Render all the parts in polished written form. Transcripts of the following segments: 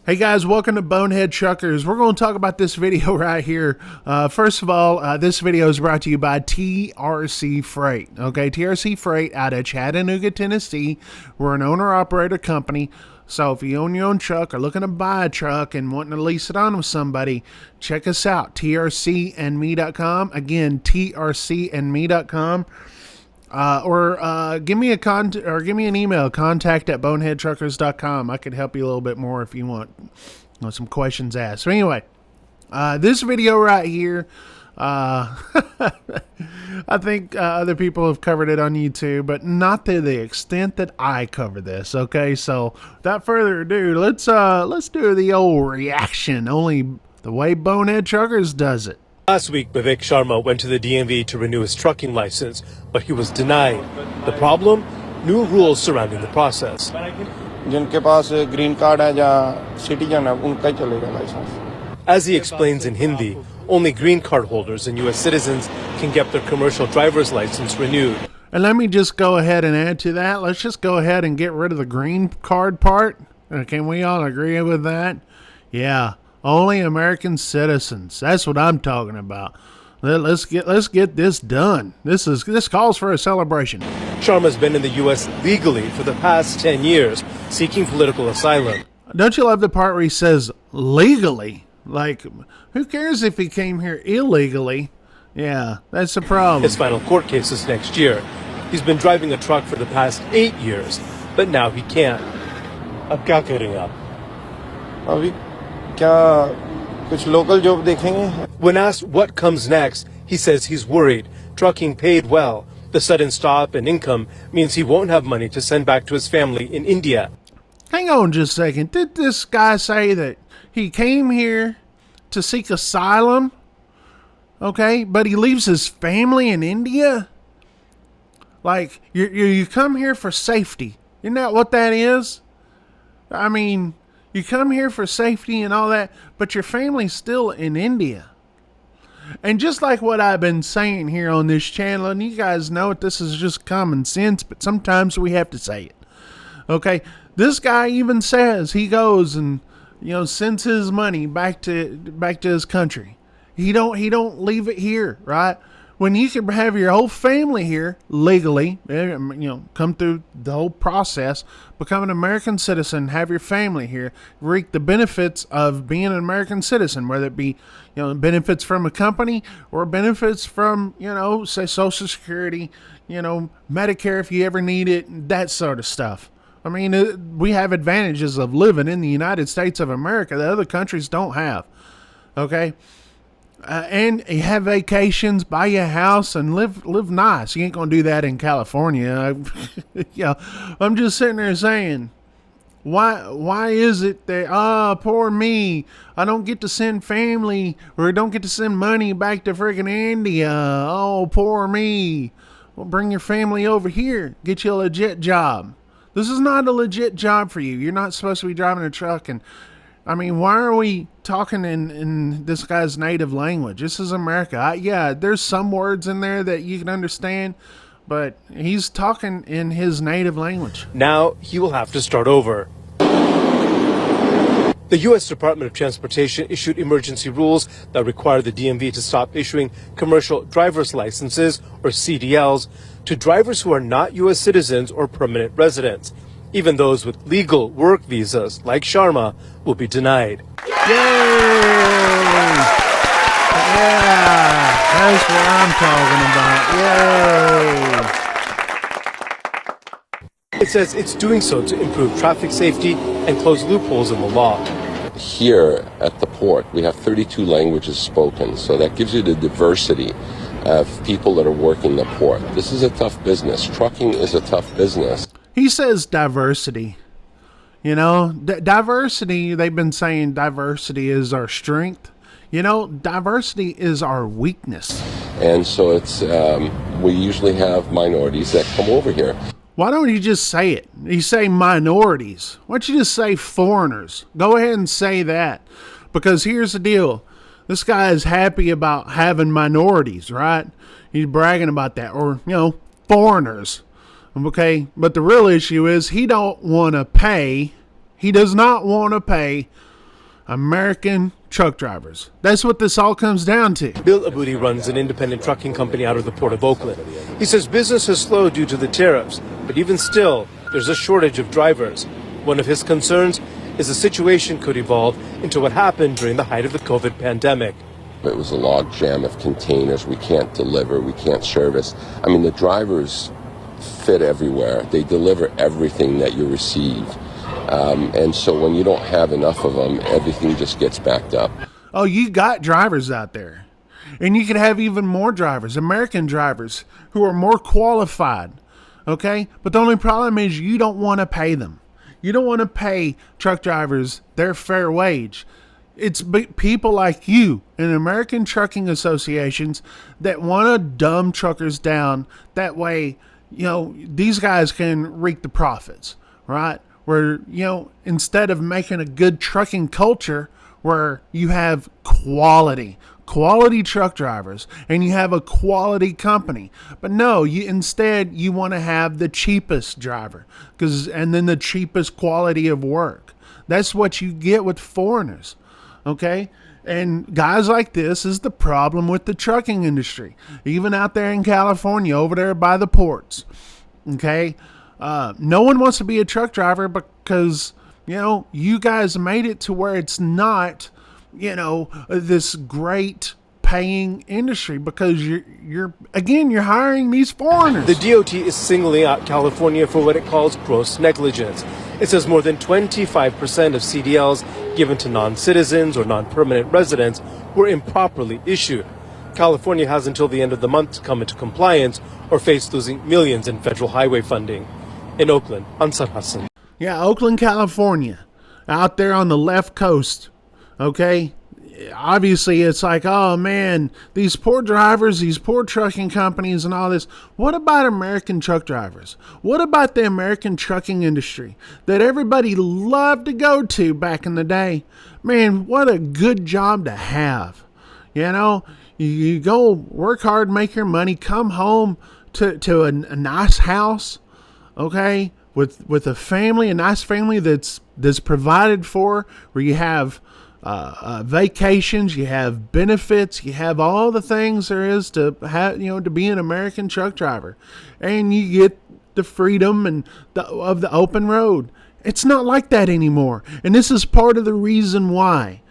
Hey guys, welcome to Bonehead Truckers. We're going to talk about this video right here. First of all, this video is brought to you by TRC Freight. Okay, TRC Freight out of Chattanooga, Tennessee. We're an owner-operator company. So if you own your own truck or looking to buy a truck and wanting to lease it on with somebody, check us out, trcandme.com. Again, trcandme.com. Or give me an email, contact@boneheadtruckers.com. I could help you a little bit more if you want some questions asked. So anyway, this video right here, I think other people have covered it on YouTube, but not to the extent that I cover this. Okay, so without further ado, let's do the old reaction, only the way Bonehead Truckers does it. Last week, Vivek Sharma went to the DMV to renew his trucking license, but he was denied. The problem? New rules surrounding the process. As he explains in Hindi, only green card holders and U.S. citizens can get their commercial driver's license renewed. And let me just go ahead and add to that. Let's just go ahead and get rid of the green card part. Can we all agree with that? Yeah. Only American citizens. That's what I'm talking about. Let's get this done. This calls for a celebration. Sharma's been in the U.S. legally for the past 10 years, seeking political asylum. Don't you love the part where he says legally? Like, who cares if he came here illegally? Yeah, that's the problem. His final court case is next year. He's been driving a truck for the past 8 years, but now he can't. Ab kya karega? When asked what comes next, he says he's worried. Trucking paid well. The sudden stop in income means he won't have money to send back to his family in India. Hang on just a second. Did this guy say that he came here to seek asylum? Okay, but he leaves his family in India? Like, you come here for safety. Isn't that what that is? I mean, you come here for safety and all that, but your family's still in India. And just like what I've been saying here on this channel, and you guys know it, this is just common sense, but sometimes we have to say it. Okay, this guy even says he goes and sends his money back to his country. He don't leave it here, right? When you can have your whole family here legally, come through the whole process, become an American citizen, have your family here, reap the benefits of being an American citizen, whether it be, benefits from a company or benefits from, say Social Security, Medicare if you ever need it, that sort of stuff. I mean, we have advantages of living in the United States of America that other countries don't have. Okay. And you have vacations, buy you a house, and live nice. You ain't gonna do that in California. I'm just sitting there saying, why is it that poor me, I don't get to send family or don't get to send money back to friggin' India? Oh, poor me. Well, bring your family over here, get you a legit job. This is not a legit job for you. You're not supposed to be driving a truck. And I mean, why are we talking in this guy's native language? This is America. Yeah, there's some words in there that you can understand, but he's talking in his native language. Now he will have to start over. The U.S. Department of Transportation issued emergency rules that require the DMV to stop issuing commercial driver's licenses, or CDLs, to drivers who are not U.S. citizens or permanent residents. Even those with legal work visas, like Sharma, will be denied. Yay! Yeah, that's what I'm talking about. Yay! It says it's doing so to improve traffic safety and close loopholes in the law. Here at the port, we have 32 languages spoken, so that gives you the diversity of people that are working the port. This is a tough business. Trucking is a tough business. He says diversity. Diversity, they've been saying diversity is our strength. Diversity is our weakness. And so it's we usually have minorities that come over here. Why don't you just say it? You say minorities. Why don't you just say foreigners? Go ahead and say that. Because here's the deal. This guy is happy about having minorities, right? He's bragging about that. Or, foreigners. Okay, but the real issue is he does not want to pay American truck drivers. That's what this all comes down to. Bill Abudi runs an independent trucking company out of the Port of Oakland. He says business has slowed due to the tariffs, but even still, there's a shortage of drivers. One of his concerns is the situation could evolve into what happened during the height of the COVID pandemic. It was a log jam of containers. We can't deliver, we can't service. I mean, the drivers fit everywhere. They deliver everything that you receive. And so when you don't have enough of them, everything just gets backed up. Oh, you got drivers out there. And you could have even more drivers, American drivers, who are more qualified. Okay? But the only problem is you don't want to pay them. You don't want to pay truck drivers their fair wage. It's people like you in American trucking associations that want to dumb truckers down. That way, these guys can reap the profits, right? Where, instead of making a good trucking culture where you have quality truck drivers and you have a quality company. But no, instead you want to have the cheapest driver and then the cheapest quality of work. That's what you get with foreigners. Okay? And guys like this is the problem with the trucking industry. Even out there in California, over there by the ports. Okay? No one wants to be a truck driver because, you guys made it to where it's not, this great paying industry because you're hiring these foreigners. The DOT is singling out California for what it calls gross negligence. It says more than 25% of CDLs given to non-citizens or non-permanent residents were improperly issued. California has until the end of the month to come into compliance or face losing millions in federal highway funding. In Oakland, Ansar Hassan. Yeah, Oakland, California, out there on the left coast. Okay, obviously it's like, oh man, these poor drivers, these poor trucking companies and all this. What about American truck drivers? What about the American trucking industry that everybody loved to go to back in the day? Man, what a good job to have. You go work hard, make your money, come home to a nice house, okay, with a family, a nice family that's provided for, where you have vacations, you have benefits, you have all the things there is to have, to be an American truck driver, and you get the freedom and of the open road. It's not like that anymore, and this is part of the reason why,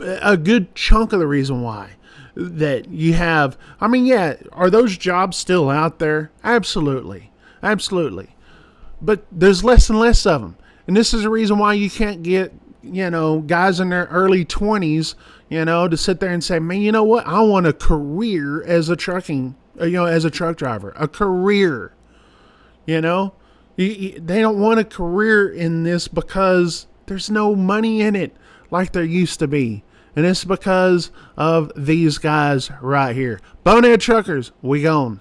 a good chunk of the reason why, that you have. I mean, yeah, are those jobs still out there? Absolutely, but there's less and less of them, and this is the reason why you can't get guys in their early 20s, to sit there and say, man, you know what? I want a career as a trucking, as a truck driver, a career. They don't want a career in this because there's no money in it like there used to be. And it's because of these guys right here. Bonehead Truckers, we gone.